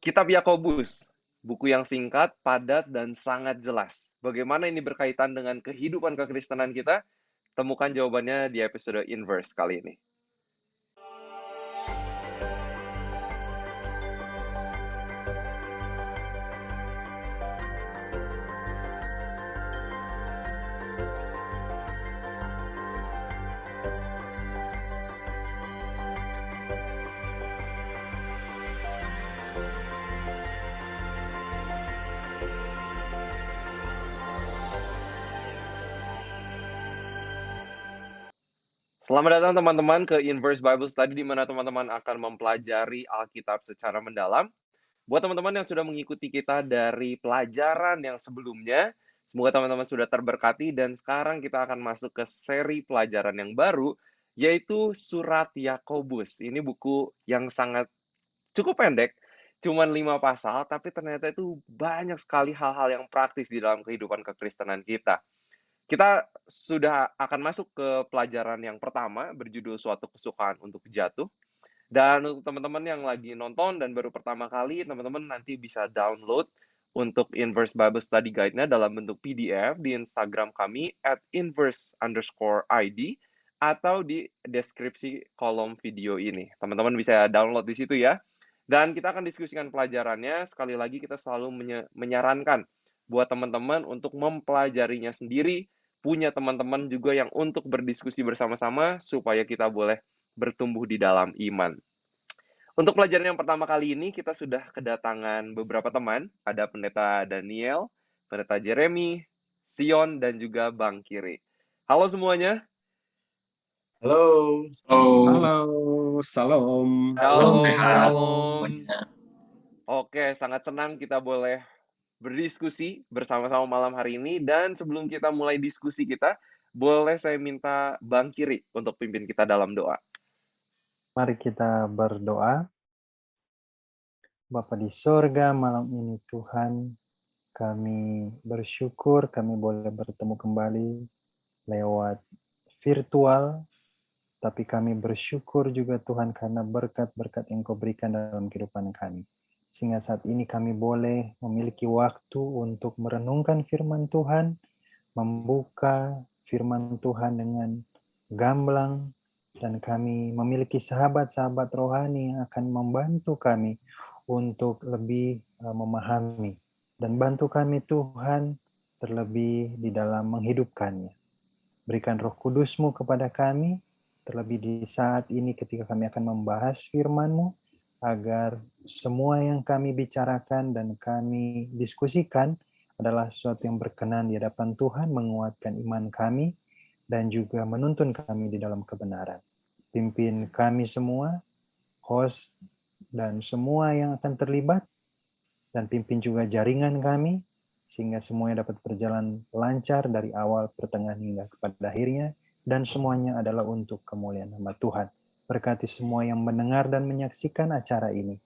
Kitab Yakobus, buku yang singkat, padat, dan sangat jelas. Bagaimana ini berkaitan dengan kehidupan kekristenan kita? Temukan jawabannya di episode Inverse kali ini. Selamat datang teman-teman ke Inverse Bible Study, di mana teman-teman akan mempelajari Alkitab secara mendalam. Buat teman-teman yang sudah mengikuti kita dari pelajaran yang sebelumnya, semoga teman-teman sudah terberkati, dan sekarang kita akan masuk ke seri pelajaran yang baru, yaitu Surat Yakobus. Ini buku yang sangat cukup pendek, cuman 5 pasal, tapi ternyata itu banyak sekali hal-hal yang praktis di dalam kehidupan kekristenan kita. Kita sudah akan masuk ke pelajaran yang pertama, berjudul Suatu Kesukaan untuk Jatuh. Dan untuk teman-teman yang lagi nonton dan baru pertama kali, teman-teman nanti bisa download untuk Inverse Bible Study Guide-nya dalam bentuk PDF di Instagram kami @inverse_id atau di deskripsi kolom video ini. Teman-teman bisa download di situ ya. Dan kita akan diskusikan pelajarannya. Sekali lagi kita selalu menyarankan buat teman-teman untuk mempelajarinya sendiri, punya teman-teman juga yang untuk berdiskusi bersama-sama supaya kita boleh bertumbuh di dalam iman. Untuk pelajaran yang pertama kali ini, kita sudah kedatangan beberapa teman. Ada Pendeta Daniel, Pendeta Jeremy, Sion, dan juga Bang Kiri. Halo semuanya. Halo. Halo, salam. Shalom. Oke, sangat senang kita boleh berdiskusi bersama-sama malam hari ini. Dan sebelum kita mulai diskusi kita, boleh saya minta Bang Kiri untuk pimpin kita dalam doa. Mari kita berdoa. Bapa di sorga, malam ini Tuhan, kami bersyukur kami boleh bertemu kembali lewat virtual, tapi kami bersyukur juga Tuhan karena berkat-berkat yang Kau berikan dalam kehidupan kami. Sehingga saat ini kami boleh memiliki waktu untuk merenungkan firman Tuhan, membuka firman Tuhan dengan gamblang, dan kami memiliki sahabat-sahabat rohani yang akan membantu kami untuk lebih memahami. Dan bantu kami Tuhan terlebih di dalam menghidupkannya. Berikan Roh Kudus-Mu kepada kami, terlebih di saat ini ketika kami akan membahas firman-Mu, agar semua yang kami bicarakan dan kami diskusikan adalah sesuatu yang berkenan di hadapan Tuhan, menguatkan iman kami, dan juga menuntun kami di dalam kebenaran. Pimpin kami semua, host, dan semua yang akan terlibat, dan pimpin juga jaringan kami, sehingga semuanya dapat berjalan lancar dari awal, pertengahan, hingga kepada akhirnya, dan semuanya adalah untuk kemuliaan nama Tuhan. Berkati semua yang mendengar dan menyaksikan acara ini.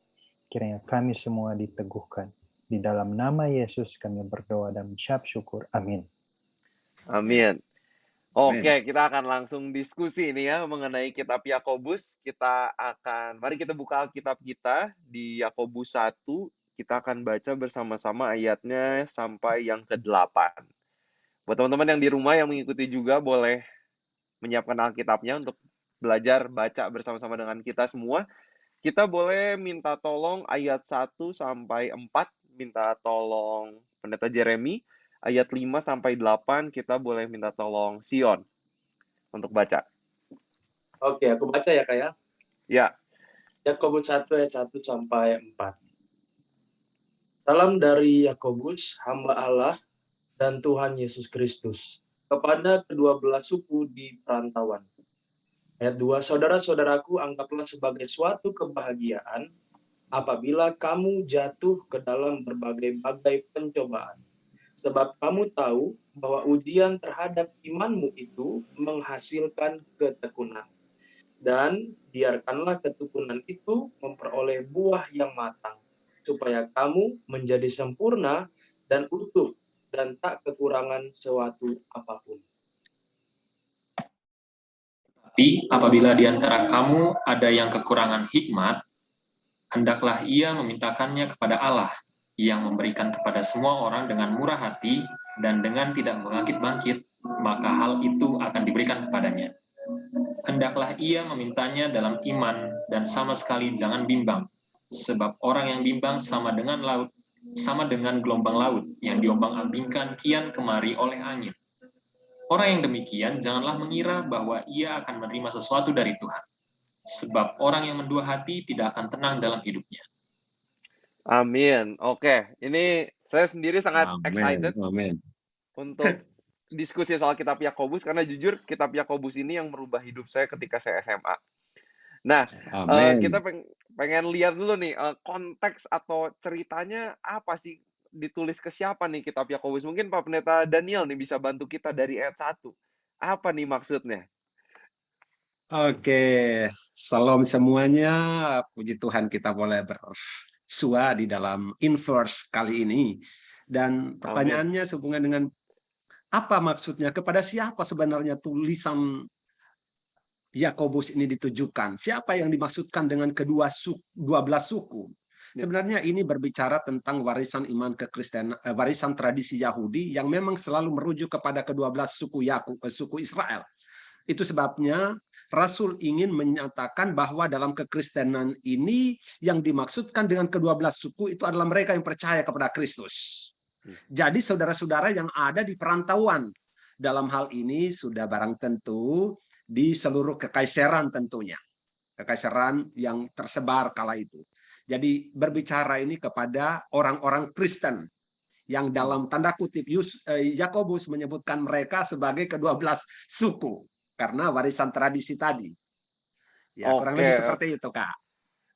Kiranya kami semua diteguhkan. Di dalam nama Yesus kami berdoa dan mengucap syukur. Amin. Amin. Oke, kita akan langsung diskusi ini ya mengenai kitab Yakobus. Mari kita buka Alkitab kita di Yakobus 1. Kita akan baca bersama-sama ayatnya sampai yang ke-8. Buat teman-teman yang di rumah yang mengikuti juga boleh menyiapkan Alkitabnya untuk belajar baca bersama-sama dengan kita semua. Kita boleh minta tolong ayat 1 sampai 4, minta tolong Pendeta Jeremy. Ayat 5 sampai 8 kita boleh minta tolong Sion untuk baca. Oke, aku baca ya, Kak ya. Ya. Yakobus 1 ayat 1 sampai 4. Salam dari Yakobus, hamba Allah dan Tuhan Yesus Kristus, kepada kedua belah suku di perantauan. Ayat 2, saudara-saudaraku, anggaplah sebagai suatu kebahagiaan apabila kamu jatuh ke dalam berbagai-bagai pencobaan. Sebab kamu tahu bahwa ujian terhadap imanmu itu menghasilkan ketekunan. Dan biarkanlah ketekunan itu memperoleh buah yang matang, supaya kamu menjadi sempurna dan utuh dan tak kekurangan suatu apapun. Tapi apabila di antara kamu ada yang kekurangan hikmat, hendaklah ia memintakannya kepada Allah, yang memberikan kepada semua orang dengan murah hati dan dengan tidak bangkit-bangkit, maka hal itu akan diberikan kepadanya. Hendaklah ia memintanya dalam iman dan sama sekali jangan bimbang, sebab orang yang bimbang sama dengan gelombang laut yang diombang-ambingkan kian kemari oleh angin. Orang yang demikian janganlah mengira bahwa ia akan menerima sesuatu dari Tuhan, sebab orang yang mendua hati tidak akan tenang dalam hidupnya. Amin. Oke, ini saya sendiri sangat Amin. excited Amin. untuk diskusi soal kitab Yakobus, karena jujur kitab Yakobus ini yang merubah hidup saya ketika saya SMA. Nah, kita Amin. pengen lihat dulu nih, konteks atau ceritanya apa sih, ditulis ke siapa nih kitab Yakobus? Mungkin Pak Pendeta Daniel nih bisa bantu kita dari ayat 1. Apa nih maksudnya? Oke, salam semuanya. Puji Tuhan kita boleh bersua di dalam inverse kali ini. Dan pertanyaannya sehubungan dengan apa maksudnya, kepada siapa sebenarnya tulisan Yakobus ini ditujukan? Siapa yang dimaksudkan dengan 12 suku? Sebenarnya ini berbicara tentang warisan iman kekristenan, warisan tradisi Yahudi yang memang selalu merujuk kepada ke-12 suku Israel. Itu sebabnya Rasul ingin menyatakan bahwa dalam kekristenan ini yang dimaksudkan dengan ke-12 suku itu adalah mereka yang percaya kepada Kristus. Jadi saudara-saudara yang ada di perantauan, dalam hal ini sudah barang tentu di seluruh kekaisaran tentunya. Kekaisaran yang tersebar kala itu. Jadi berbicara ini kepada orang-orang Kristen yang dalam tanda kutip Yakobus menyebutkan mereka sebagai ke-12 suku karena warisan tradisi tadi. Ya, kurang lebih seperti itu, Kak.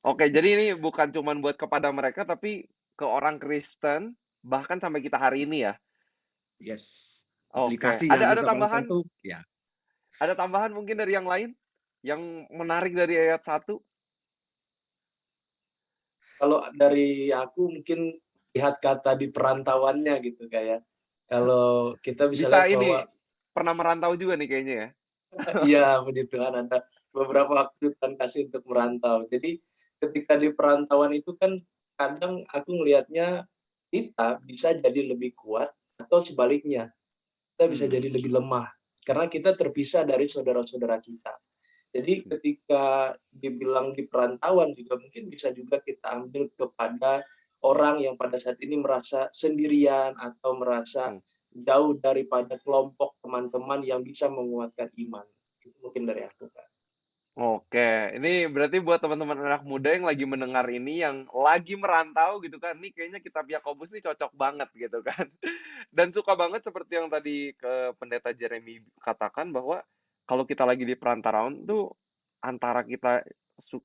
Oke, jadi ini bukan cuma buat kepada mereka, tapi ke orang Kristen, bahkan sampai kita hari ini ya. Yes. Aplikasinya ada tambahan? Tentu, ya. Ada tambahan mungkin dari yang lain yang menarik dari ayat 1? Kalau dari aku mungkin lihat kata di perantauannya gitu kayak. Kalau kita bisa lihat ini bahwa pernah merantau juga nih kayaknya ya. Iya, puji Tuhan ada beberapa waktu Tuhan kasih untuk merantau. Jadi ketika di perantauan itu kan kadang aku ngelihatnya kita bisa jadi lebih kuat atau sebaliknya. Kita bisa jadi lebih lemah karena kita terpisah dari saudara-saudara kita. Jadi ketika dibilang di perantauan juga mungkin bisa juga kita ambil kepada orang yang pada saat ini merasa sendirian atau merasa jauh daripada kelompok teman-teman yang bisa menguatkan iman. Itu mungkin dari aku, Kak. Oke, ini berarti buat teman-teman anak muda yang lagi mendengar ini, yang lagi merantau gitu kan, nih kayaknya kitab Yakobus ini cocok banget gitu kan. Dan suka banget seperti yang tadi ke Pendeta Jeremy katakan bahwa kalau kita lagi di perantauan tuh antara kita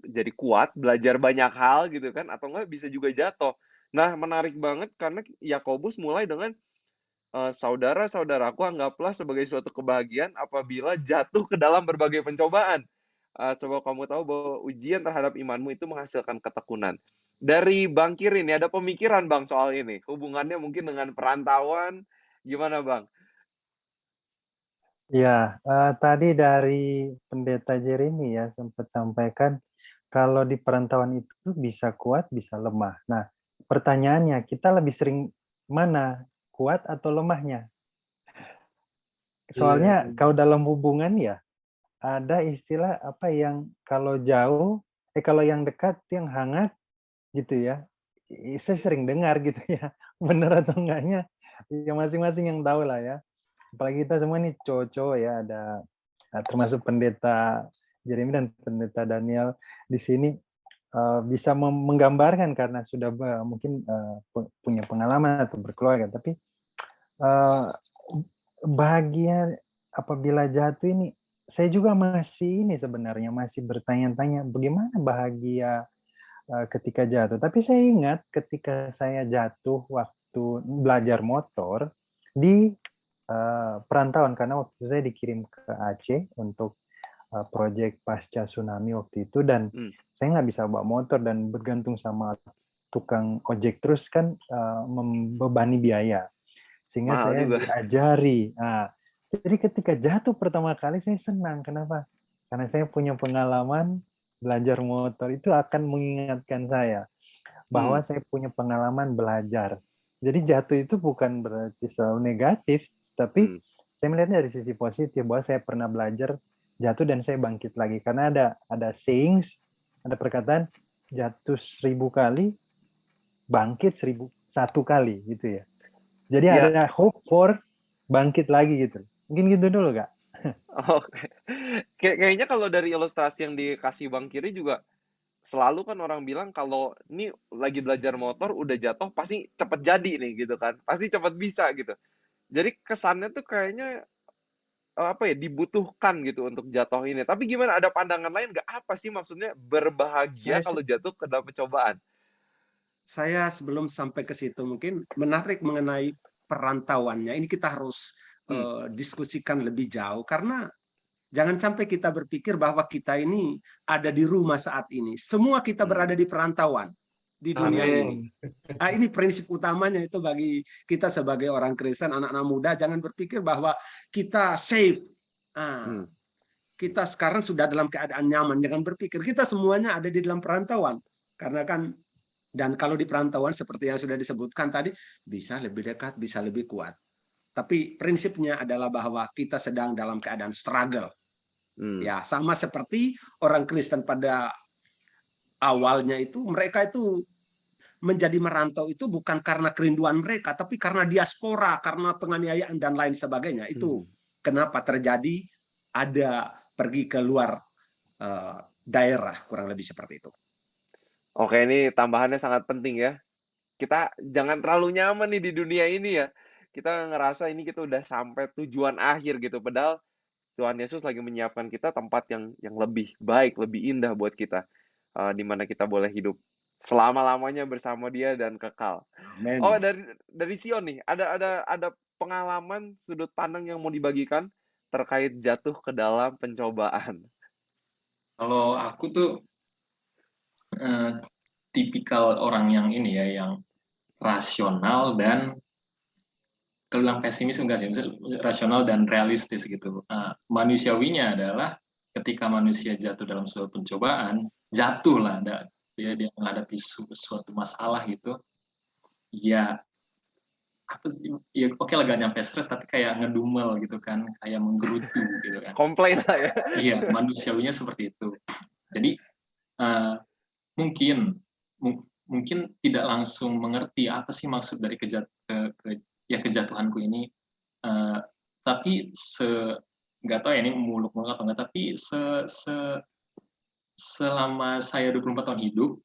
jadi kuat, belajar banyak hal gitu kan, atau enggak bisa juga jatuh. Nah, menarik banget karena Yakobus mulai dengan saudara-saudaraku, anggaplah sebagai suatu kebahagiaan apabila jatuh ke dalam berbagai pencobaan. Sebab kamu tahu bahwa ujian terhadap imanmu itu menghasilkan ketekunan. Dari Bang Kiri ini ada pemikiran Bang soal ini, hubungannya mungkin dengan perantauan, gimana Bang? Ya, tadi dari Pendeta Jeremy ya sempat sampaikan kalau di perantauan itu bisa kuat, bisa lemah. Nah, pertanyaannya kita lebih sering mana, kuat atau lemahnya? Soalnya kalau dalam hubungan ya ada istilah apa yang kalau jauh, kalau yang dekat yang hangat gitu ya. Saya sering dengar gitu ya. Benar atau enggaknya ya masing-masing yang tahu lah ya. Apalagi kita semua nih cowok-cowok ya, ada termasuk Pendeta Jeremy dan Pendeta Daniel di sini bisa menggambarkan karena sudah mungkin punya pengalaman atau berkeluarga, tapi bahagia apabila jatuh ini, saya juga masih ini sebenarnya masih bertanya-tanya bagaimana bahagia ketika jatuh. Tapi saya ingat ketika saya jatuh waktu belajar motor di perantauan, karena waktu itu saya dikirim ke Aceh untuk proyek pasca tsunami waktu itu, dan saya nggak bisa bawa motor dan bergantung sama tukang ojek terus kan membebani biaya, sehingga saya diajari. Nah, jadi ketika jatuh pertama kali saya senang. Kenapa? Karena saya punya pengalaman belajar motor itu akan mengingatkan saya bahwa saya punya pengalaman belajar. Jadi jatuh itu bukan berarti selalu negatif, tapi saya melihatnya dari sisi positif bahwa saya pernah belajar jatuh dan saya bangkit lagi. Karena ada sayings, ada perkataan jatuh 1000 kali, bangkit 1001 kali gitu ya. Jadi Ya. ada hope for bangkit lagi gitu. Mungkin gitu dulu, Kak. Oke. Kayaknya kalau dari ilustrasi yang dikasih Bang Kiri juga selalu kan orang bilang kalau ini lagi belajar motor udah jatuh pasti cepet jadi nih gitu kan. Pasti cepet bisa gitu. Jadi kesannya tuh kayaknya apa ya, dibutuhkan gitu untuk jatuh ini. Tapi gimana, ada pandangan lain nggak? Apa sih maksudnya berbahagia Saya kalau jatuh ke dalam pencobaan? saya sebelum sampai ke situ mungkin menarik mengenai perantauannya. Ini kita harus diskusikan lebih jauh karena jangan sampai kita berpikir bahwa kita ini ada di rumah saat ini. Semua kita berada di perantauan di dunia ini. Ini prinsip utamanya itu bagi kita sebagai orang Kristen, anak-anak muda, jangan berpikir bahwa kita safe. Kita sekarang sudah dalam keadaan nyaman. Jangan berpikir kita semuanya ada di dalam perantauan. Karena kan, dan kalau di perantauan seperti yang sudah disebutkan tadi, bisa lebih dekat, bisa lebih kuat. Tapi prinsipnya adalah bahwa kita sedang dalam keadaan struggle. Ya, sama seperti orang Kristen pada awalnya itu, mereka itu menjadi merantau itu bukan karena kerinduan mereka, tapi karena diaspora, karena penganiayaan dan lain sebagainya. Itu kenapa terjadi ada pergi ke luar daerah, kurang lebih seperti itu. Oke, ini tambahannya sangat penting ya. Kita jangan terlalu nyaman nih di dunia ini ya. Kita ngerasa ini kita udah sampai tujuan akhir gitu. Padahal Tuhan Yesus lagi menyiapkan kita tempat yang lebih baik, lebih indah buat kita. Di mana kita boleh hidup selama-lamanya bersama Dia dan kekal. Amen. Oh, dari Sion nih, ada pengalaman sudut pandang yang mau dibagikan terkait jatuh ke dalam pencobaan. Kalau aku tuh tipikal orang yang ini ya, yang rasional dan kalau bilang pesimis enggak sih, rasional dan realistis gitu. Manusiawinya adalah ketika manusia jatuh dalam suatu pencobaan, jatuh lah, dia menghadapi suatu masalah gitu, ya apa sih, ya oke lah gak nyampe stres, tapi kayak ngedumel gitu kan, kayak menggerutu gitu kan. Komplain lah ya. Iya, manusiawinya seperti itu. Jadi mungkin tidak langsung mengerti apa sih maksud dari kejatuhanku ini, tapi nggak tahu ya ini muluk-muluk apa enggak, tapi selama saya 24 tahun hidup,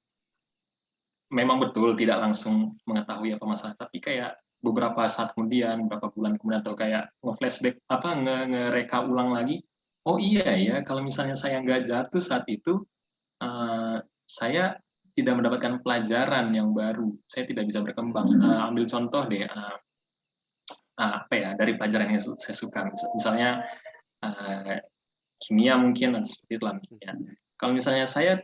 memang betul tidak langsung mengetahui apa masalah, tapi kayak beberapa saat kemudian, beberapa bulan kemudian, atau kayak nge-flashback, ngereka ulang lagi, oh iya ya, kalau misalnya saya nggak jatuh saat itu, saya tidak mendapatkan pelajaran yang baru, saya tidak bisa berkembang. Ambil contoh deh, apa ya, dari pelajaran yang saya suka, misalnya kimia mungkin, atau seperti itu lah kimia. Kalau misalnya saya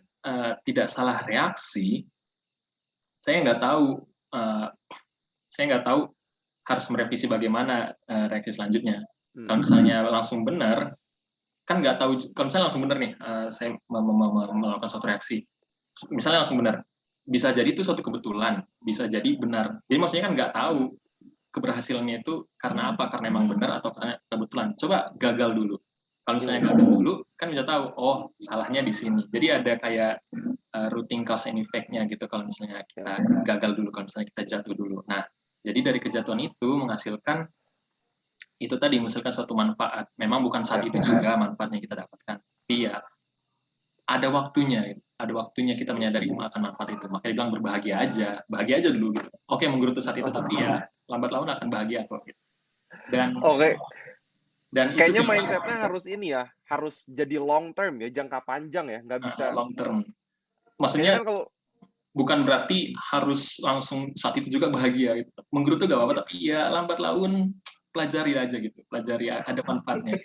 tidak salah reaksi, saya nggak tahu harus merevisi bagaimana reaksi selanjutnya. Kalau misalnya langsung benar, kan nggak tahu. Kalau misalnya langsung benar nih, saya melakukan suatu reaksi, misalnya langsung benar, bisa jadi itu suatu kebetulan, bisa jadi benar. Jadi maksudnya kan nggak tahu keberhasilannya itu karena apa, karena emang benar atau karena kebetulan. Coba gagal dulu. Kalau misalnya gagal dulu, kan bisa tahu, oh salahnya di sini. Jadi ada kayak routing cause and effect-nya gitu kalau misalnya kita gagal dulu, kalau misalnya kita jatuh dulu. Nah, jadi dari kejatuhan itu menghasilkan suatu manfaat. Memang bukan saat itu juga manfaatnya kita dapatkan, tapi ya ada waktunya kita menyadari akan manfaat itu. Makanya dibilang bahagia aja dulu gitu. Oke, menggerutu saat itu, tapi ya lambat laun akan bahagia kok gitu. Dan kayaknya mindsetnya harus ini ya, harus jadi long term ya, jangka panjang ya, nggak bisa long term. Maksudnya kan kalau bukan berarti harus langsung saat itu juga bahagia gitu. Menggerutu gak apa-apa, tapi ya lambat laun pelajari aja gitu, pelajari ada manfaatnya.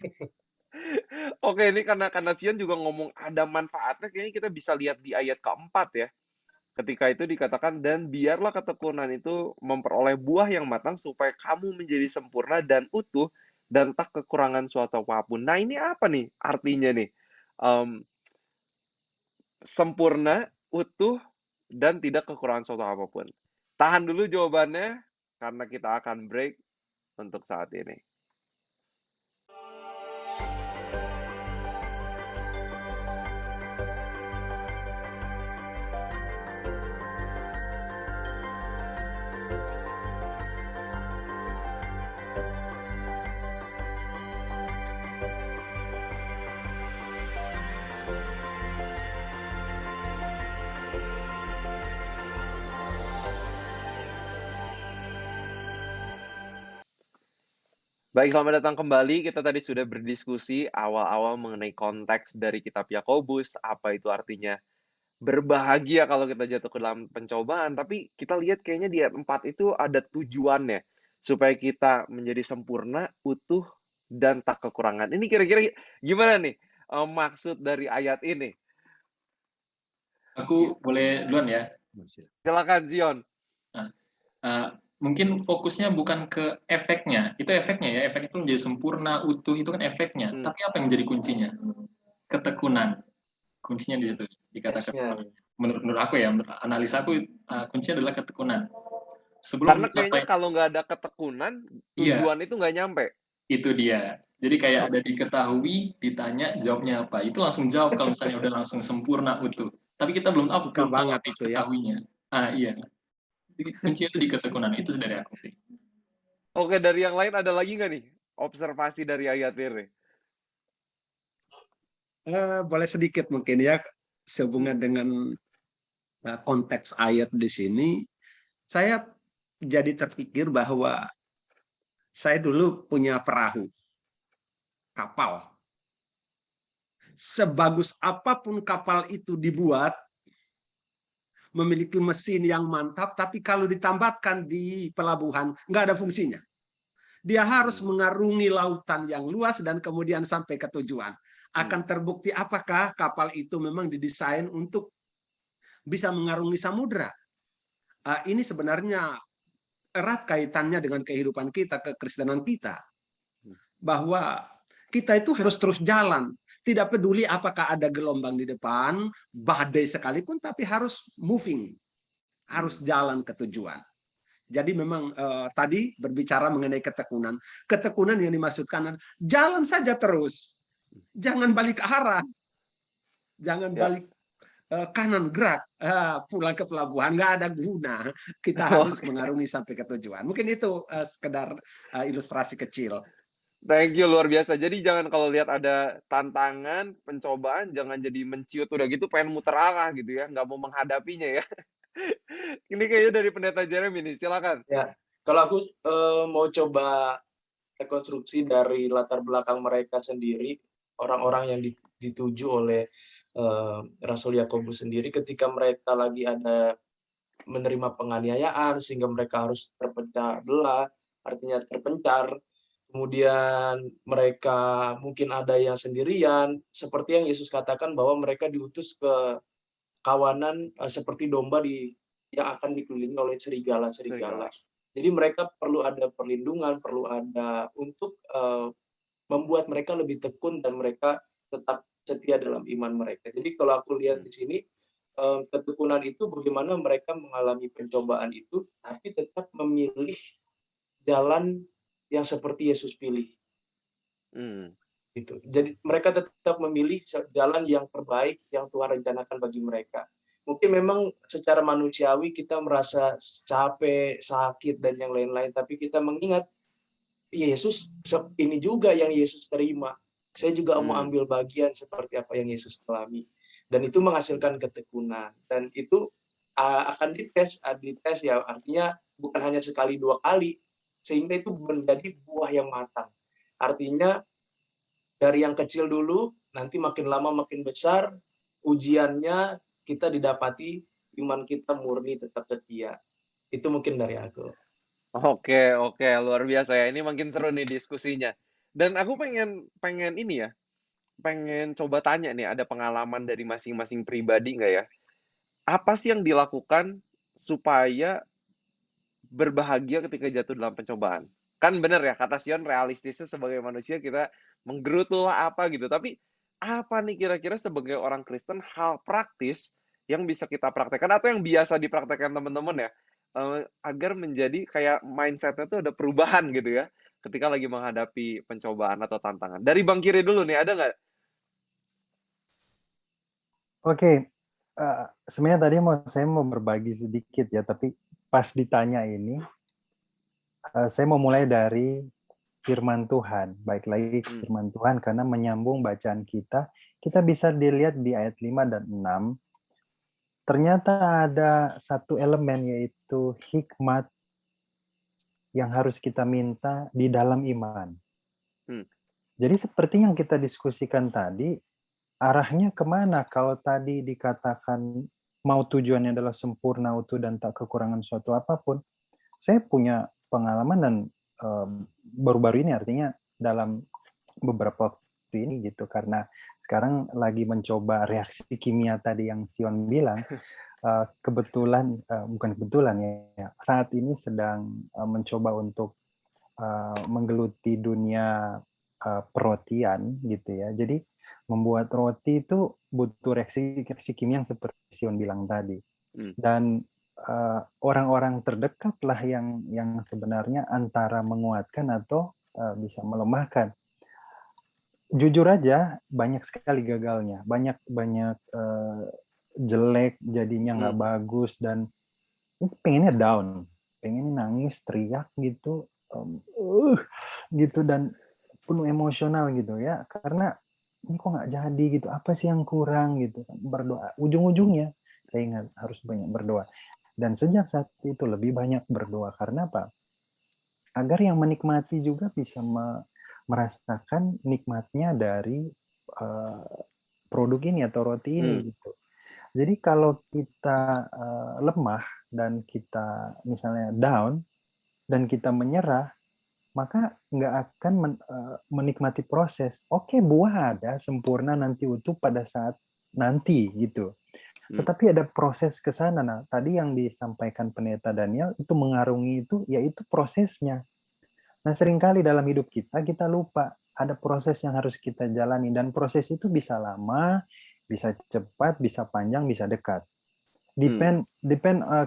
Oke, ini karena Sion juga ngomong ada manfaatnya, kayaknya kita bisa lihat di ayat keempat ya. Ketika itu dikatakan, dan biarlah ketekunan itu memperoleh buah yang matang supaya kamu menjadi sempurna dan utuh dan tak kekurangan suatu apapun. Nah, ini apa nih artinya nih? sempurna, utuh, dan tidak kekurangan suatu apapun. Tahan dulu jawabannya, karena kita akan break untuk saat ini. Baik, selamat datang kembali. Kita tadi sudah berdiskusi awal-awal mengenai konteks dari kitab Yakobus, apa itu artinya berbahagia kalau kita jatuh ke dalam pencobaan. Tapi kita lihat kayaknya di ayat 4 itu ada tujuannya, supaya kita menjadi sempurna, utuh, dan tak kekurangan. Ini kira-kira gimana nih maksud dari ayat ini? Aku boleh duluan ya. Silakan, Zion. Mungkin fokusnya bukan ke efeknya. Itu efeknya ya. Efek itu menjadi sempurna, utuh, itu kan efeknya. Tapi apa yang menjadi kuncinya? Ketekunan. Kuncinya di situ. Dikatakan menurut aku ya, menurut analisa aku, kuncinya adalah ketekunan. Karena kayaknya kalau nggak ada ketekunan, tujuan itu nggak nyampe. Itu dia. Jadi kayak ada diketahui, ditanya, jawabnya apa. Itu langsung jawab kalau misalnya udah langsung sempurna, utuh. Tapi kita belum tahu banget itu ya. Ketahuinya. Iya. Kunci itu di ketekunan. Itu dari aku sih. Oke, dari yang lain ada lagi nggak nih observasi dari ayat ini? Boleh sedikit mungkin ya, sehubungan dengan konteks ayat di sini. Saya jadi terpikir bahwa saya dulu punya perahu, kapal. Sebagus apapun kapal itu dibuat, memiliki mesin yang mantap, tapi kalau ditambatkan di pelabuhan, nggak ada fungsinya. Dia harus mengarungi lautan yang luas dan kemudian sampai ke tujuan. Akan terbukti apakah kapal itu memang didesain untuk bisa mengarungi samudra. Ini sebenarnya erat kaitannya dengan kehidupan kita, kekristenan kita. Bahwa kita itu harus terus jalan. Tidak peduli apakah ada gelombang di depan, badai sekalipun, tapi harus moving. Harus jalan ke tujuan. Jadi memang tadi berbicara mengenai ketekunan. Ketekunan yang dimaksudkan, jalan saja terus. Jangan balik arah. Jangan balik kanan, gerak. Pulang ke pelabuhan, nggak ada guna. Kita harus mengarungi sampai ke tujuan. Mungkin itu sekedar ilustrasi kecil. Thank you, luar biasa. Jadi jangan kalau lihat ada tantangan, pencobaan, jangan jadi menciut udah gitu pengen muter arah gitu ya, nggak mau menghadapinya ya. Ini kayaknya dari pendeta Jeremy nih, silakan. Ya, kalau aku mau coba rekonstruksi dari latar belakang mereka sendiri, orang-orang yang dituju oleh Rasul Yakobus sendiri ketika mereka lagi ada menerima penganiayaan sehingga mereka harus terpecah belah, artinya terpencar. Kemudian mereka mungkin ada yang sendirian, seperti yang Yesus katakan bahwa mereka diutus ke kawanan seperti domba yang akan dikelilingi oleh serigala-serigala. Jadi mereka perlu ada perlindungan, perlu ada untuk membuat mereka lebih tekun dan mereka tetap setia dalam iman mereka. Jadi kalau aku lihat di sini, ketekunan itu bagaimana mereka mengalami pencobaan itu, tapi tetap memilih jalan yang seperti Yesus pilih. Gitu. Jadi mereka tetap memilih jalan yang terbaik yang Tuhan rencanakan bagi mereka. Mungkin memang secara manusiawi kita merasa capek, sakit, dan yang lain-lain, tapi kita mengingat Yesus, ini juga yang Yesus terima. Saya juga mau ambil bagian seperti apa yang Yesus alami. Dan itu menghasilkan ketekunan. Dan itu akan dites ya, artinya bukan hanya sekali dua kali, sehingga itu menjadi buah yang matang. Artinya dari yang kecil dulu, nanti makin lama makin besar, ujiannya kita didapati iman kita murni tetap setia. Itu mungkin dari aku. Oke, luar biasa ya. Ini makin seru nih diskusinya. Dan aku pengen ini ya, pengen coba tanya nih, ada pengalaman dari masing-masing pribadi nggak ya? Apa sih yang dilakukan supaya berbahagia ketika jatuh dalam pencobaan? Kan bener ya, kata Sion realistisnya sebagai manusia kita menggerutu lah apa gitu. Tapi apa nih kira-kira sebagai orang Kristen hal praktis yang bisa kita praktekkan atau yang biasa dipraktekkan teman-teman ya, agar menjadi kayak mindset-nya tuh ada perubahan gitu ya, ketika lagi menghadapi pencobaan atau tantangan. Dari Bang Kiri dulu nih, ada nggak? Oke, sebenarnya tadi saya mau berbagi sedikit ya, tapi pas ditanya ini, saya mau mulai dari firman Tuhan. Baik lagi firman Tuhan karena menyambung bacaan kita. Kita bisa dilihat di ayat 5 dan 6. Ternyata ada satu elemen yaitu hikmat yang harus kita minta di dalam iman. Jadi seperti yang kita diskusikan tadi, arahnya kemana kalau tadi dikatakan mau tujuannya adalah sempurna, utuh, dan tak kekurangan suatu apapun. Saya punya pengalaman dan baru-baru ini, artinya dalam beberapa waktu ini gitu, karena sekarang lagi mencoba reaksi kimia tadi yang Sion bilang, kebetulan, bukan kebetulan ya, saat ini sedang mencoba untuk menggeluti dunia perotian gitu ya. Jadi membuat roti itu butuh reaksi kimia yang seperti Sion bilang tadi. Dan orang-orang terdekat lah yang sebenarnya antara menguatkan atau bisa melemahkan. Jujur aja banyak sekali gagalnya, banyak jelek, jadinya nggak bagus, dan pengennya down, pengen nangis, teriak gitu, gitu, dan penuh emosional gitu ya, karena ini kok nggak jadi gitu, apa sih yang kurang gitu. Berdoa, ujung-ujungnya saya ingat harus banyak berdoa, dan sejak saat itu lebih banyak berdoa. Karena apa? Agar yang menikmati juga bisa merasakan nikmatnya dari produk ini atau roti ini gitu. Jadi kalau kita lemah dan kita misalnya down dan kita menyerah, maka nggak akan menikmati proses. Oke, buah ada sempurna nanti utuh pada saat nanti gitu. Tetapi ada proses ke sana. Nah, tadi yang disampaikan Pendeta Daniel itu mengarungi itu, yaitu prosesnya. Nah, seringkali dalam hidup kita lupa ada proses yang harus kita jalani, dan proses itu bisa lama, bisa cepat, bisa panjang, bisa dekat. Depend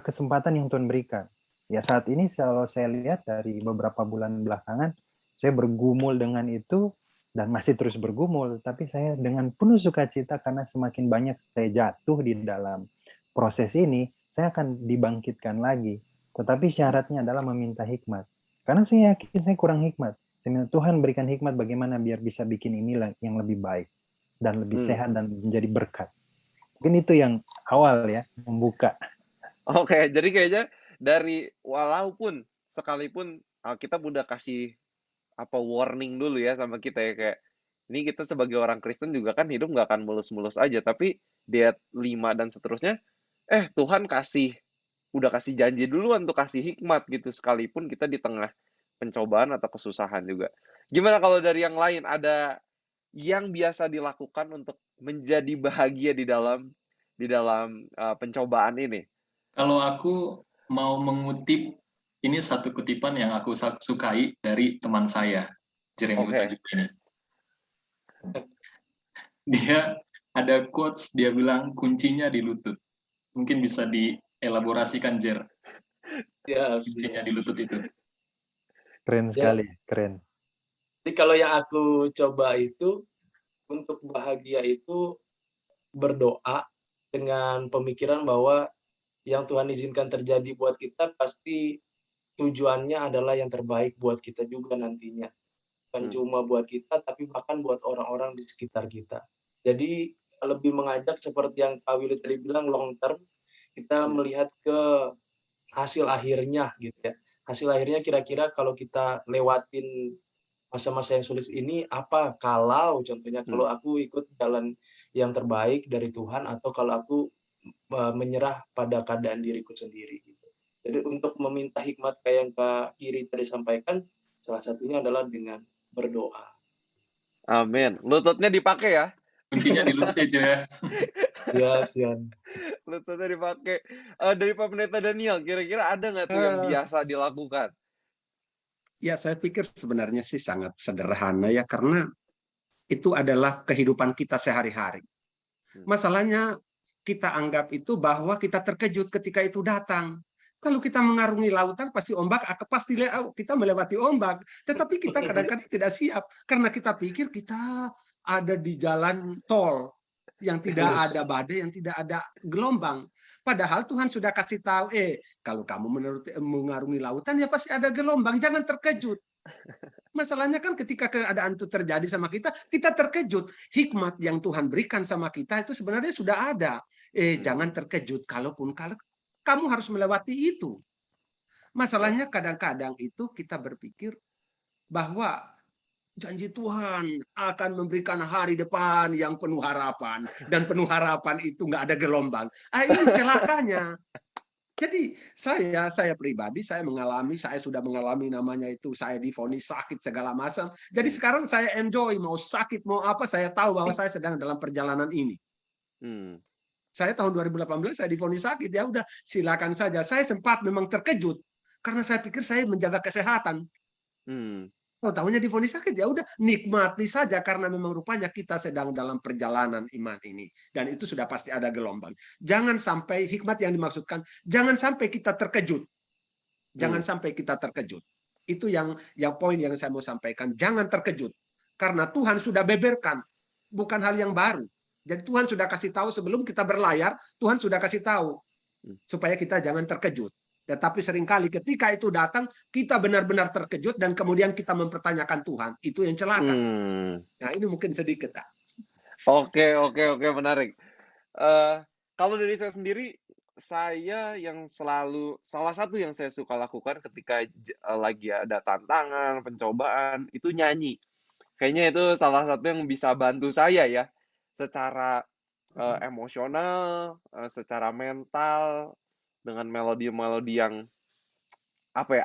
kesempatan yang Tuhan berikan. Ya, saat ini kalau saya lihat dari beberapa bulan belakangan, saya bergumul dengan itu dan masih terus bergumul, tapi saya dengan penuh sukacita karena semakin banyak saya jatuh di dalam proses ini, saya akan dibangkitkan lagi. Tetapi syaratnya adalah meminta hikmat. Karena saya yakin saya kurang hikmat. Saya minta Tuhan berikan hikmat bagaimana biar bisa bikin inilah yang lebih baik dan lebih sehat dan menjadi berkat. Mungkin itu yang awal ya, membuka. Oke, jadi kayaknya dari walaupun sekalipun kita udah kasih warning dulu ya sama kita ya, kayak ini kita sebagai orang Kristen juga kan hidup nggak akan mulus-mulus aja, tapi di ayat 5 dan seterusnya, Tuhan udah kasih janji duluan untuk kasih hikmat gitu, sekalipun kita di tengah pencobaan atau kesusahan juga. Gimana kalau dari yang lain, ada yang biasa dilakukan untuk menjadi bahagia di dalam pencobaan ini? Kalau aku mau mengutip, ini satu kutipan yang aku sukai dari teman saya, Jeremy Utajuba ini. Dia ada quotes, dia bilang kuncinya di lutut. Mungkin bisa dielaborasikan, Jer. Ya, kuncinya di lutut itu. Keren sekali, keren. Jadi kalau yang aku coba itu, untuk bahagia itu berdoa dengan pemikiran bahwa yang Tuhan izinkan terjadi buat kita pasti tujuannya adalah yang terbaik buat kita juga nantinya. Bukan cuma buat kita, tapi bahkan buat orang-orang di sekitar kita. Jadi lebih mengajak seperti yang Pak Willy tadi bilang, long term, kita melihat ke hasil akhirnya gitu ya. Hasil akhirnya kira-kira kalau kita lewatin masa-masa yang sulit ini apa, kalau contohnya kalau aku ikut jalan yang terbaik dari Tuhan, atau kalau aku menyerah pada keadaan diriku sendiri gitu. Jadi untuk meminta hikmat kayak yang Kak Kiri tadi sampaikan, salah satunya adalah dengan berdoa. Amin. Lututnya dipakai ya. Kuncinya di lutut aja ya. Siap. Lututnya dipakai. Dari Pak Pendeta Daniel, kira-kira ada nggak tuh yang biasa dilakukan? Ya, saya pikir sebenarnya sih sangat sederhana ya, karena itu adalah kehidupan kita sehari-hari. Masalahnya kita anggap itu bahwa kita terkejut ketika itu datang. Kalau kita mengarungi lautan, pasti kita melewati ombak. Tetapi kita kadang-kadang tidak siap karena kita pikir kita ada di jalan tol yang tidak ada badai, yang tidak ada gelombang. Padahal Tuhan sudah kasih tahu, kalau kamu mengarungi lautan ya pasti ada gelombang, jangan terkejut. Masalahnya kan ketika keadaan itu terjadi sama kita terkejut. Hikmat yang Tuhan berikan sama kita itu sebenarnya sudah ada. Jangan terkejut kalau kamu harus melewati itu. Masalahnya kadang-kadang itu kita berpikir bahwa janji Tuhan akan memberikan hari depan yang penuh harapan. Dan penuh harapan itu nggak ada gelombang. Ini celakanya. Jadi saya pribadi, saya sudah mengalami namanya itu, saya divonis sakit segala macam. Jadi sekarang saya enjoy, mau sakit, mau apa, saya tahu bahwa saya sedang dalam perjalanan ini. Saya tahun 2018 saya divonis sakit, ya udah silakan saja. Saya sempat memang terkejut karena saya pikir saya menjaga kesehatan. Oh, tahunya divonis sakit, ya udah nikmati saja karena memang rupanya kita sedang dalam perjalanan iman ini, dan itu sudah pasti ada gelombang. Jangan sampai hikmat yang dimaksudkan, jangan sampai kita terkejut. Jangan sampai kita terkejut. Itu yang poin yang saya mau sampaikan, jangan terkejut. Karena Tuhan sudah beberkan, bukan hal yang baru. Jadi Tuhan sudah kasih tahu sebelum kita berlayar, Tuhan sudah kasih tahu supaya kita jangan terkejut. Tetapi seringkali ketika itu datang, kita benar-benar terkejut dan kemudian kita mempertanyakan Tuhan. Itu yang celaka. Nah, ini mungkin sedikit. Oke, menarik. Kalau dari saya sendiri, saya yang salah satu yang saya suka lakukan ketika lagi ada tantangan, pencobaan, itu nyanyi. Kayaknya itu salah satu yang bisa bantu saya ya, secara emosional, secara mental, dengan melodi-melodi yang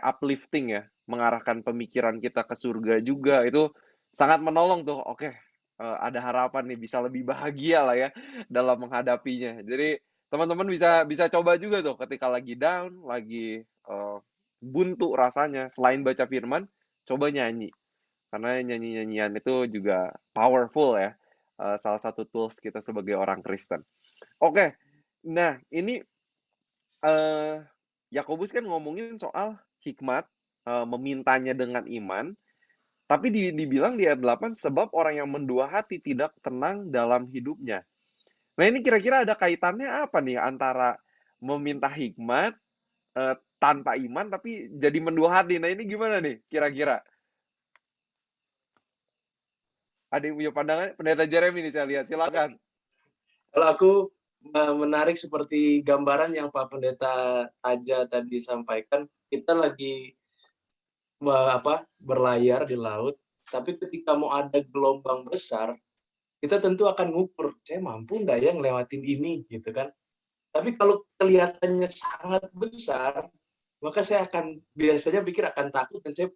uplifting ya, mengarahkan pemikiran kita ke surga juga, itu sangat menolong tuh. Oke, ada harapan nih, bisa lebih bahagia lah ya dalam menghadapinya. Jadi teman-teman bisa coba juga tuh ketika lagi down, lagi buntu rasanya, selain baca firman, coba nyanyi. Karena nyanyi-nyanyian itu juga powerful ya, salah satu tools kita sebagai orang Kristen. Oke, nah ini Yakobus kan ngomongin soal hikmat, memintanya dengan iman, tapi dibilang di ayat 8, sebab orang yang mendua hati tidak tenang dalam hidupnya. Nah, ini kira-kira ada kaitannya apa nih antara meminta hikmat tanpa iman tapi jadi mendua hati? Nah, ini gimana nih kira-kira? Ada yang punya pandangan? Pendeta Jeremy nih saya lihat, silakan. Kalau aku menarik seperti gambaran yang Pak Pendeta Aja tadi sampaikan, kita lagi berlayar di laut, tapi ketika mau ada gelombang besar, kita tentu akan ngukur, saya mampu nggak ya ngelewatin ini, gitu kan? Tapi kalau kelihatannya sangat besar, maka saya biasanya pikir akan takut, dan saya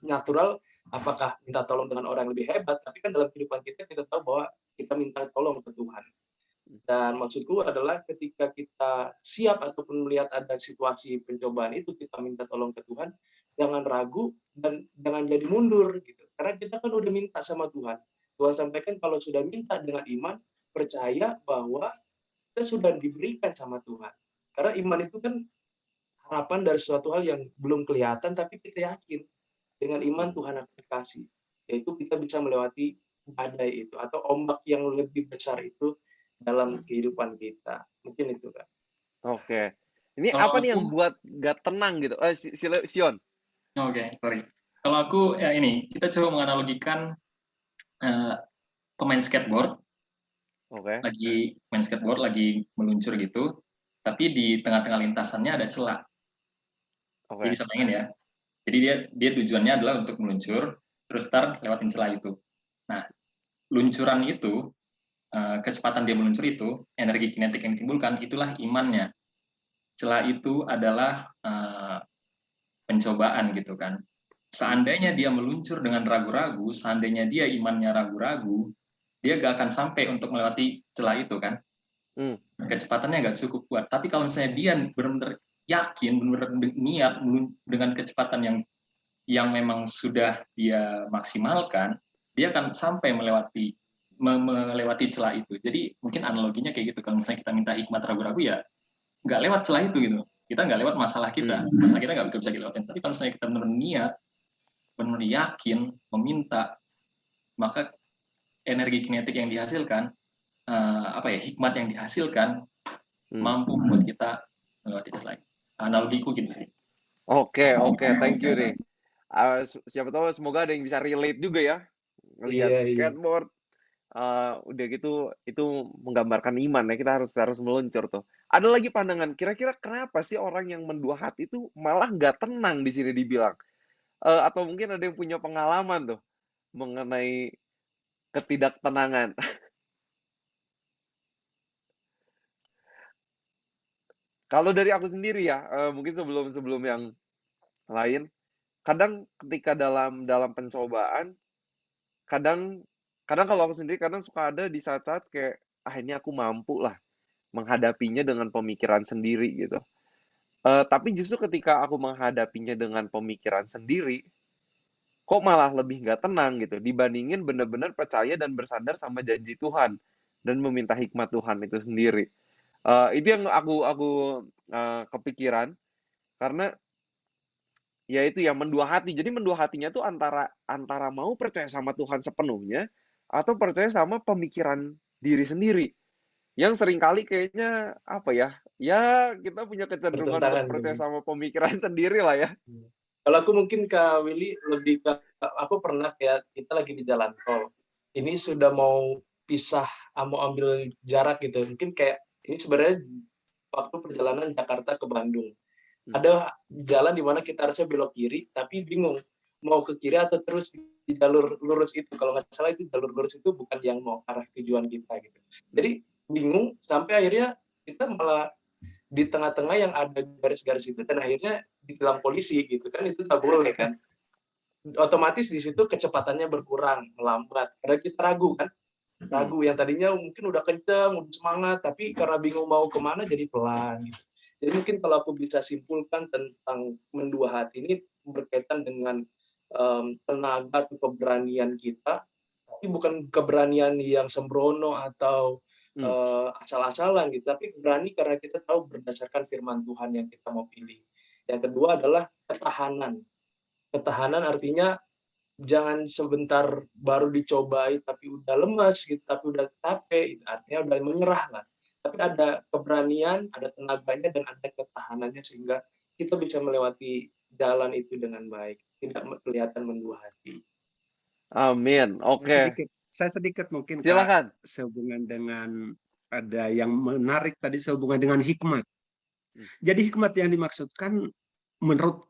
natural, apakah minta tolong dengan orang yang lebih hebat, tapi kan dalam kehidupan kita tahu bahwa kita minta tolong ke Tuhan. Dan maksudku adalah ketika kita siap ataupun melihat ada situasi pencobaan itu, kita minta tolong ke Tuhan, jangan ragu dan jangan jadi mundur gitu. Karena kita kan udah minta sama Tuhan. Tuhan sampaikan kalau sudah minta dengan iman, percaya bahwa kita sudah diberikan sama Tuhan. Karena iman itu kan harapan dari suatu hal yang belum kelihatan, tapi kita yakin dengan iman Tuhan akan kasih. Yaitu kita bisa melewati badai itu atau ombak yang lebih besar itu dalam kehidupan kita. Mungkin itu, Kak. Oke. Ini apa nih yang buat gak tenang gitu? Sion. Oke, sorry. Kalau aku, ya ini, kita coba menganalogikan pemain skateboard. Lagi main skateboard, lagi meluncur gitu, tapi di tengah-tengah lintasannya ada celah. Dia bisa main ya. Jadi dia tujuannya adalah untuk meluncur, terus lewatin celah itu. Nah, luncuran itu, kecepatan dia meluncur itu, energi kinetik yang ditimbulkan, itulah imannya. Celah itu adalah pencobaan gitu kan. Seandainya dia meluncur dengan ragu-ragu, seandainya dia imannya ragu-ragu, dia gak akan sampai untuk melewati celah itu kan. Kecepatannya gak cukup kuat. Tapi kalau misalnya dia benar-benar yakin, benar-benar niat dengan kecepatan yang memang sudah dia maksimalkan, dia akan sampai melewati celah itu. Jadi mungkin analoginya kayak gitu. Kalau misalnya kita minta hikmat ragu-ragu, ya nggak lewat celah itu gitu. Kita nggak lewat masalah kita. Masalah kita nggak bisa dilewatin. Tapi kalau misalnya kita benar-benar niat, benar-benar yakin, meminta, maka energi kinetik yang dihasilkan, hikmat yang dihasilkan, mampu membuat kita melewati celah. Analogiku gitu sih. Oke, thank you nih. Siapa tahu semoga ada yang bisa relate juga ya, ngelihat skateboard. Udah gitu itu menggambarkan iman ya, kita harus meluncur tuh. Ada lagi pandangan, kira-kira kenapa sih orang yang mendua hati itu malah nggak tenang di sini dibilang? Atau mungkin ada yang punya pengalaman tuh mengenai ketidaktenangan. Kalau dari aku sendiri ya, mungkin sebelum yang lain, kadang ketika dalam pencobaan, kadang kalau aku sendiri kadang suka ada di saat-saat kayak, ini aku mampu lah menghadapinya dengan pemikiran sendiri gitu. Tapi justru ketika aku menghadapinya dengan pemikiran sendiri, kok malah lebih nggak tenang gitu, dibandingin benar-benar percaya dan bersandar sama janji Tuhan, dan meminta hikmat Tuhan itu sendiri. Itu yang aku kepikiran, karena ya itu ya mendua hati. Jadi mendua hatinya tuh antara mau percaya sama Tuhan sepenuhnya, atau percaya sama pemikiran diri sendiri. Yang seringkali kayaknya apa ya kita punya kecenderungan untuk percaya sama pemikiran sendiri lah ya. Kalau aku mungkin Kak Willy lebih ke, aku pernah kayak kita lagi di jalan tol, ini sudah mau pisah, mau ambil jarak gitu, mungkin kayak ini sebenarnya waktu perjalanan Jakarta ke Bandung, ada jalan di mana kita harusnya belok kiri, tapi bingung mau ke kiri atau terus di jalur lurus itu. Kalau nggak salah itu jalur lurus itu bukan yang mau arah tujuan kita gitu. Jadi bingung sampai akhirnya kita malah di tengah-tengah yang ada garis-garis itu, dan akhirnya ditilang polisi gitu kan, itu nggak boleh kan. Otomatis di situ kecepatannya berkurang, melambat, karena kita ragu kan, yang tadinya mungkin udah kenceng, udah semangat, tapi karena bingung mau kemana jadi pelan gitu. Jadi mungkin kalau aku bisa simpulkan tentang mendua hati ini berkaitan dengan tenaga atau keberanian kita, tapi bukan keberanian yang sembrono atau asal-asalan gitu, tapi berani karena kita tahu berdasarkan firman Tuhan yang kita mau pilih. Yang kedua adalah ketahanan. Ketahanan artinya jangan sebentar baru dicobai tapi udah lemas gitu, tapi udah capek, artinya udah menyerah lah. Tapi ada keberanian, ada tenaganya, dan ada ketahanannya sehingga kita bisa melewati jalan itu dengan baik, tidak kelihatan mendua hati. Amin. Oke. Saya sedikit mungkin silakan. Kak, sehubungan dengan ada yang menarik tadi sehubungan dengan hikmat. Jadi hikmat yang dimaksudkan menurut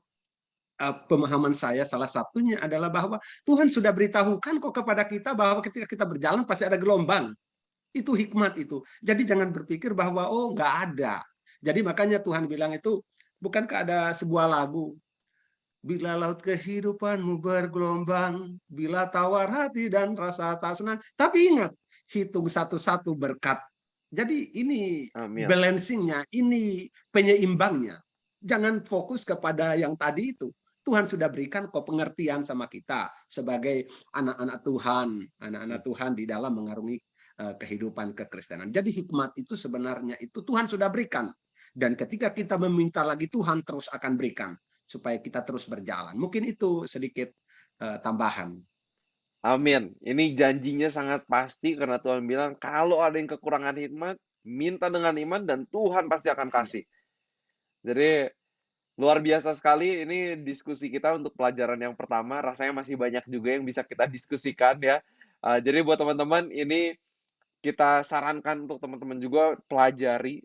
pemahaman saya salah satunya adalah bahwa Tuhan sudah beritahukan kok kepada kita bahwa ketika kita berjalan pasti ada gelombang. Itu hikmat itu. Jadi jangan berpikir bahwa nggak ada. Jadi makanya Tuhan bilang itu, bukankah ada sebuah lagu, bila laut kehidupanmu bergelombang, bila tawar hati dan rasa tak senang. Tapi ingat, hitung satu-satu berkat. Jadi ini balancingnya, ini penyeimbangnya. Jangan fokus kepada yang tadi itu. Tuhan sudah berikan kok pengertian sama kita sebagai anak-anak Tuhan di dalam mengarungi kehidupan kekristenan. Jadi hikmat itu sebenarnya itu Tuhan sudah berikan. Dan ketika kita meminta lagi, Tuhan terus akan berikan supaya kita terus berjalan. Mungkin itu sedikit tambahan. Amin. Ini janjinya sangat pasti karena Tuhan bilang kalau ada yang kekurangan hikmat, minta dengan iman dan Tuhan pasti akan kasih. Jadi luar biasa sekali ini diskusi kita untuk pelajaran yang pertama. Rasanya masih banyak juga yang bisa kita diskusikan ya. Jadi buat teman-teman ini kita sarankan untuk teman-teman juga pelajari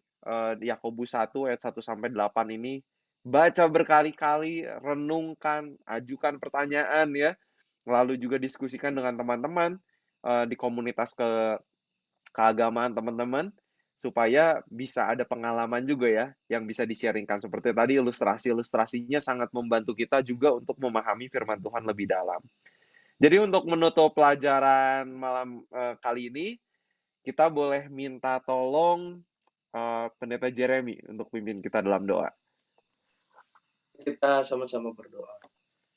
Yakobus 1 ayat 1 sampai 8 ini. Baca berkali-kali, renungkan, ajukan pertanyaan ya. Lalu juga diskusikan dengan teman-teman di komunitas keagamaan teman-teman supaya bisa ada pengalaman juga ya yang bisa di-sharingkan. Seperti tadi ilustrasinya sangat membantu kita juga untuk memahami firman Tuhan lebih dalam. Jadi untuk menutup pelajaran malam kali ini, kita boleh minta tolong Pendeta Jeremy untuk pimpin kita dalam doa. Kita sama-sama berdoa.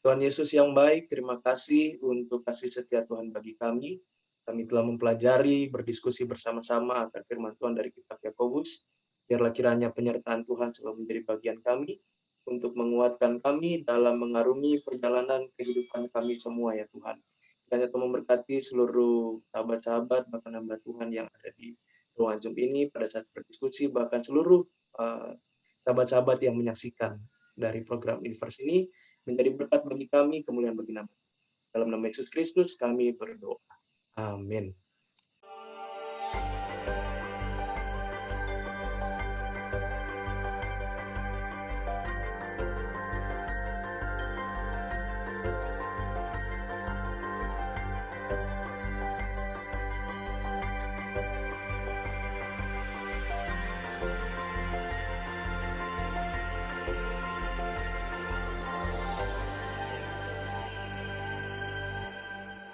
Tuhan Yesus yang baik, terima kasih untuk kasih setia Tuhan bagi kami. Kami telah mempelajari, berdiskusi bersama-sama akan firman Tuhan dari kitab Yakobus. Biarlah kiranya penyertaan Tuhan selalu menjadi bagian kami untuk menguatkan kami dalam mengarungi perjalanan kehidupan kami semua ya Tuhan. Kiranya Tuhan memberkati seluruh sahabat-sahabat, bahkan hamba Tuhan yang ada di ruangan Zoom ini pada saat berdiskusi, bahkan seluruh sahabat-sahabat yang menyaksikan dari program Inverse ini menjadi berkat bagi kami, kemuliaan bagi nama. Dalam nama Yesus Kristus kami berdoa. Amin.